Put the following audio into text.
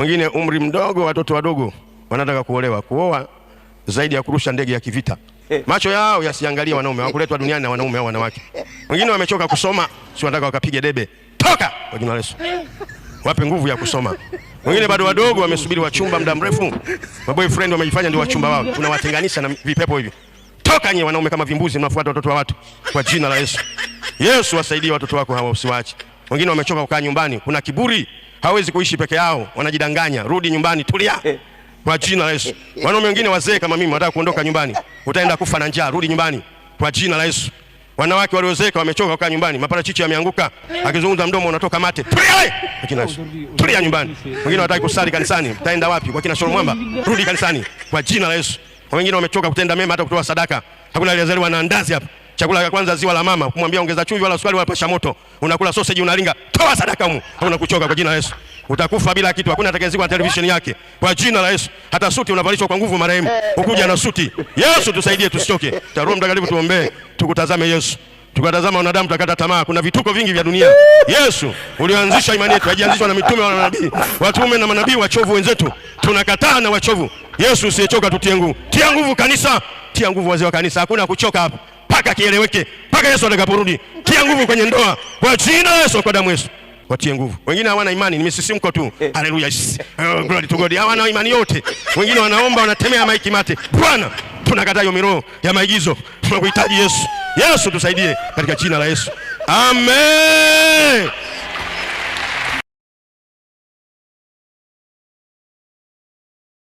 Wengine umri mdogo, watoto wadogo wanataka kuolewa, kuoa zaidi ya kurusha ndege ya kivita. Macho yao yasiangalie wanaume, wakuletwa duniani na wanaume au wanawake. Wengine wamechoka kusoma, si wanataka wakapige debe. Toka kwa jina la Yesu. Wape nguvu ya kusoma. Wengine bado wadogo wamesubiri wachumba muda mrefu. Maboyfriend wamejifanya ndio wachumba wao. Tunawatenganisha na vipepo hivi. Toka nyie wanaume kama vimbuzi mnafuata watoto wa watu kwa jina la Yesu. Yesu wasaidie watoto wako hawa usiwaache. Wengine wamechoka kukaa nyumbani, kuna kiburi, hawezi kuishi peke yao, wanajidanganya. Rudi nyumbani, tulia. Kwa jina la Yesu. Wanaume wengine wazee kama mimi wanataka kuondoka nyumbani. Utaenda kufa na njaa, rudi nyumbani kwa jina la Yesu. Wanawake waliozeka wamechoka kukaa nyumbani, maparachichi yameanguka, akizungumza mdomo unatoka mate. Tulia wewe! Kwa jina la Yesu. Tulia nyumbani. Wengine wanataka kusali kanisani, utaenda wapi? Kwa kina Sholo Mwamba, rudi kanisani kwa jina la Yesu. Wengine wamechoka kutenda mema hata kutoa sadaka. Hakuna aliyezaliwa na andazi hapa. Chakula cha kwanza ziwa la mama, kumwambia ongeza chumvi wala sukari wala pasha moto. Unakula sausage unalinga, toa sadaka huko. Hauna kuchoka kwa jina la Yesu. Utakufa bila kitu, hakuna atakayezikwa na television yake. Kwa jina la Yesu. Hata suti unavalishwa kwa nguvu marehemu. Ukuja na suti. Yesu tusaidie tusichoke. Roho Mtakatifu tuombee, tukutazame Yesu. Tukatazama wanadamu tukakata tamaa. Kuna vituko vingi vya dunia. Yesu, ulioanzisha imani yetu, haijaanzishwa na mitume wala manabii. Watume na manabii wachovu wenzetu. Tunakataa na wachovu. Yesu usiyechoka tutie nguvu. Tia nguvu kanisa. Tia nguvu wazee wa kanisa. Hakuna kuchoka hapa. Paka kieleweke. Paka Yesu atakaporudi. Tia nguvu kwenye ndoa. Kwa jina la Yesu, kwa damu Yesu. Watie nguvu. Wengine hawana imani, ni misisimko tu. Haleluya. Glory to God. Hawana imani yote. Wengine wanaomba, wanatemea maiki mate. Bwana, tunakataa hiyo miroho ya maigizo. Tunakuhitaji Yesu. Yesu tusaidie katika jina la Yesu. Amen.